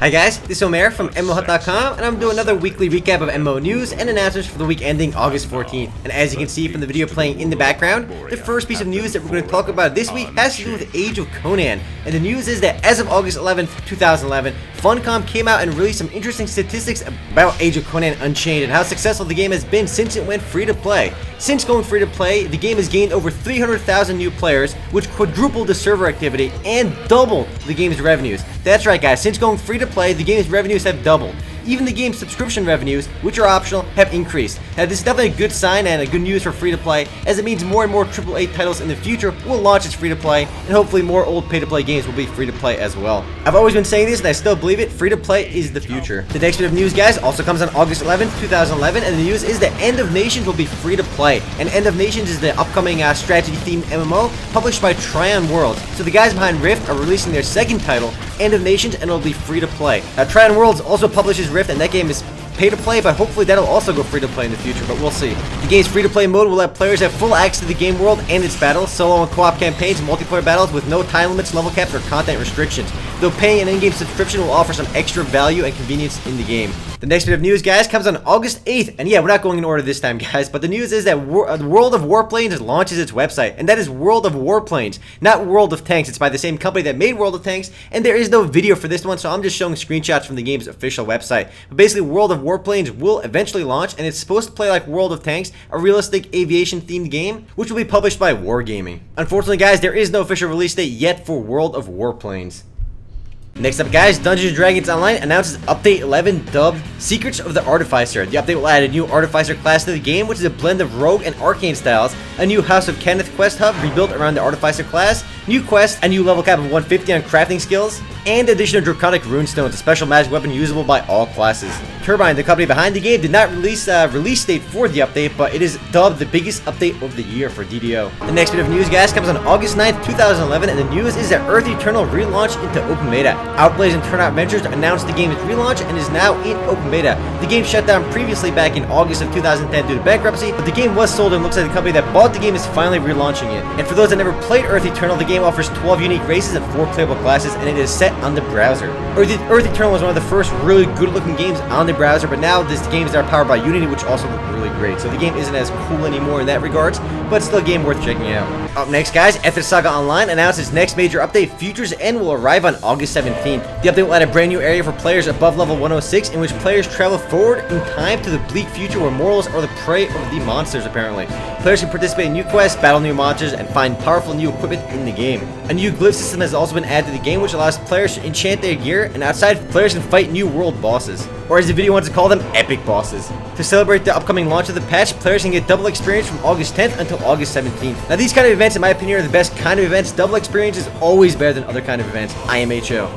Hi guys, this is Omer from MMOHut.com, and I'm doing another weekly recap of MMO news and announcements for the week ending August 14th. And as you can see from the video playing in the background, the first piece of news that we're going to talk about this week has to do with Age of Conan. And the news is that as of August 11th, 2011, Funcom came out and released some interesting statistics about Age of Conan Unchained and how successful the game has been since it went free to play. Since going free to play, the game has gained over 300,000 new players, which quadrupled the server activity and doubled the game's revenues. That's right guys, since going free to play, the game's revenues have doubled. Even the game's subscription revenues, which are optional, have increased. Now this is definitely a good sign and a good news for free-to-play, as it means more and more AAA titles in the future will launch as free-to-play, and hopefully more old pay-to-play games will be free-to-play as well. I've always been saying this and I still believe it, free-to-play is the future. The next bit of news guys also comes on August 11th, 2011, and the news is that End of Nations will be free-to-play. And End of Nations is the upcoming strategy-themed MMO published by Tryon Worlds. So the guys behind Rift are releasing their second title, End of Nations, and it'll be free-to-play. Now Tryon Worlds also publishes Rift, and that game is pay to play, but hopefully that'll also go free to play in the future, but we'll see. The game's free to play mode will let players have full access to the game world and its battles, solo and co-op campaigns, multiplayer battles with no time limits, level caps, or content restrictions. Though paying an in-game subscription will offer some extra value and convenience in the game. The next bit of news, guys, comes on August 8th, and yeah, we're not going in order this time, guys, but the news is that World of Warplanes launches its website, and that is World of Warplanes, not World of Tanks. It's by the same company that made World of Tanks, and there is no video for this one, so I'm just showing screenshots from the game's official website. But basically, World of Warplanes will eventually launch, and it's supposed to play like World of Tanks, a realistic aviation-themed game, which will be published by Wargaming. Unfortunately, guys, there is no official release date yet for World of Warplanes. Next up guys, Dungeons & Dragons Online announces Update 11 dubbed Secrets of the Artificer. The update will add a new Artificer class to the game, which is a blend of Rogue and Arcane styles, a new House of Kenneth quest hub rebuilt around the Artificer class, new quests, a new level cap of 150 on crafting skills, and addition of Draconic Runestones, a special magic weapon usable by all classes. Turbine, the company behind the game, did not release a release date for the update, but it is dubbed the biggest update of the year for DDO. The next bit of news, guys, comes on August 9th, 2011, and the news is that Earth Eternal relaunched into open beta. Outblaze and Turnout Ventures announced the game's relaunch and is now in open beta. The game shut down previously back in August of 2010 due to bankruptcy, but the game was sold and looks like the company that bought the game is finally relaunching it. And for those that never played Earth Eternal, the game offers 12 unique races and 4 playable classes, and it is set on the browser. Earth Eternal was one of the first really good-looking games on the browser, but now these games are powered by Unity, which also look really great. So the game isn't as cool anymore in that regards, but still a game worth checking out. Up next, guys, Drakensang Online announced its next major update, Future's End, will arrive on August 17th. The update will add a brand new area for players above level 106, in which players travel forward in time to the bleak future where mortals are the prey of the monsters, apparently. Players can participate in new quests, battle new monsters, and find powerful new equipment in the game. A new glyph system has also been added to the game, which allows players to enchant their gear, and outside, players can fight new world bosses, or as the video wants to call them, epic bosses. To celebrate the upcoming launch of the patch, players can get double experience from August 10th until August 17th. Now these kind of events, in my opinion, are the best kind of events. Double experience is always better than other kind of events. IMHO.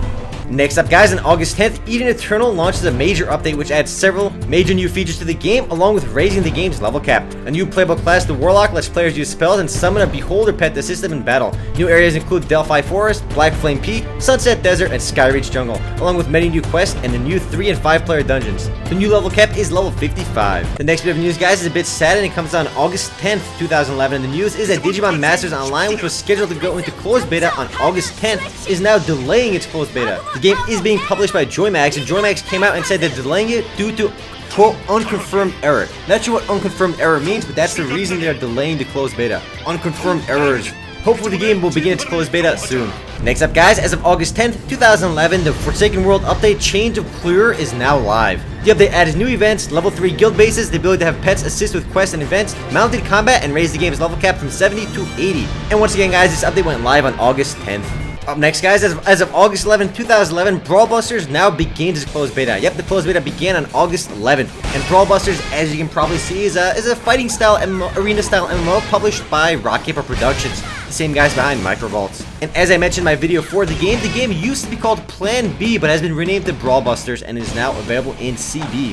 Next up guys, on August 10th, Eden Eternal launches a major update which adds several major new features to the game, along with raising the game's level cap. A new playable class, the Warlock, lets players use spells and summon a beholder pet to assist them in battle. New areas include Delphi Forest, Black Flame Peak, Sunset Desert, and Skyreach Jungle, along with many new quests and the new 3 and 5 player dungeons. The new level cap is level 55. The next bit of news guys is a bit sad, and it comes on August 10th, 2011. The news is that Digimon Masters Online, which was scheduled to go into closed beta on August 10th, is now delaying its closed beta. The game is being published by Joymax, and Joymax came out and said they're delaying it due to quote unconfirmed error. Not sure what unconfirmed error means, but that's the reason they're delaying the closed beta. Unconfirmed errors. Hopefully the game will begin its closed beta soon. Next up guys, as of August 10th, 2011, the Forsaken World update Change of Clear is now live. The update adds new events, level 3 guild bases, the ability to have pets assist with quests and events, mounted combat, and raise the game's level cap from 70 to 80. And once again guys, this update went live on August 10th. Up next guys, as of August 11th, 2011, Brawl Busters now begins its closed beta. Yep, the closed beta began on August 11th. And Brawl Busters, as you can probably see, is a fighting style MMO, arena style MMO published by Rock Paper Productions, the same guys behind Microvaults. And as I mentioned in my video for the game used to be called Plan B, but has been renamed to Brawl Busters and is now available in CB.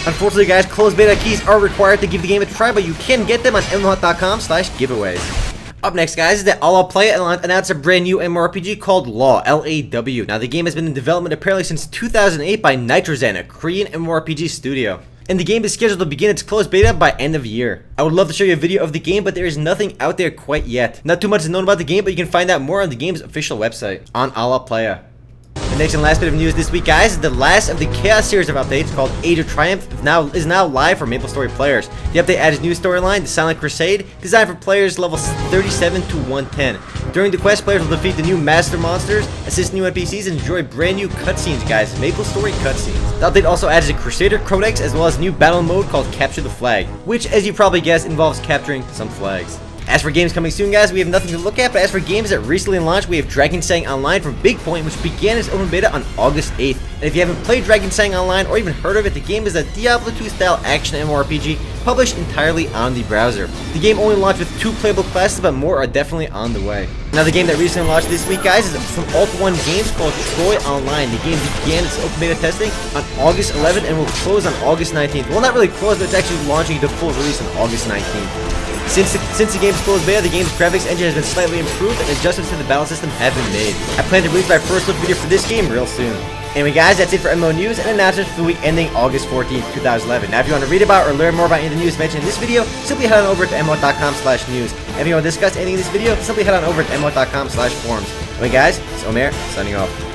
Unfortunately guys, closed beta keys are required to give the game a try, but you can get them on MMOHut.com/giveaways. Up next, guys, is that I'll Play announced a brand new MMORPG called Law, L-A-W. Now, the game has been in development apparently since 2008 by Nitrozen, a Korean MMORPG studio. And the game is scheduled to begin its closed beta by end of year. I would love to show you a video of the game, but there is nothing out there quite yet. Not too much is known about the game, but you can find out more on the game's official website, on I'll Play. The next and last bit of news this week, guys, is the last of the Chaos series of updates called Age of Triumph is now live for MapleStory players. The update adds new storyline, the Silent Crusade, designed for players levels 37 to 110. During the quest, players will defeat the new master monsters, assist new NPCs, and enjoy brand new cutscenes, guys. MapleStory cutscenes. The update also adds a Crusader Codex as well as a new battle mode called Capture the Flag, which, as you probably guessed, involves capturing some flags. As for games coming soon, guys, we have nothing to look at, but as for games that recently launched, we have Drakensang Online from Big Point, which began its open beta on August 8th. And if you haven't played Drakensang Online or even heard of it, the game is a Diablo 2 style action MMORPG published entirely on the browser. The game only launched with 2 playable classes, but more are definitely on the way. Now, the game that recently launched this week, guys, is from Alt1 Games called Troy Online. The game began its open beta testing on August 11th and will close on August 19th. Well, not really close, but it's actually launching to full release on August 19th. Since the game's closed beta, the game's graphics engine has been slightly improved and adjustments to the battle system have been made. I plan to release my first look video for this game real soon. Anyway, guys, that's it for MMO news and announcements for the week ending August 14th, 2011. Now, if you want to read about or learn more about any of the news mentioned in this video, simply head on over to MMOHut.com/news. And if you want to discuss anything in this video, simply head on over to MMOHut.com/forums. Anyway, guys, it's Omer, signing off.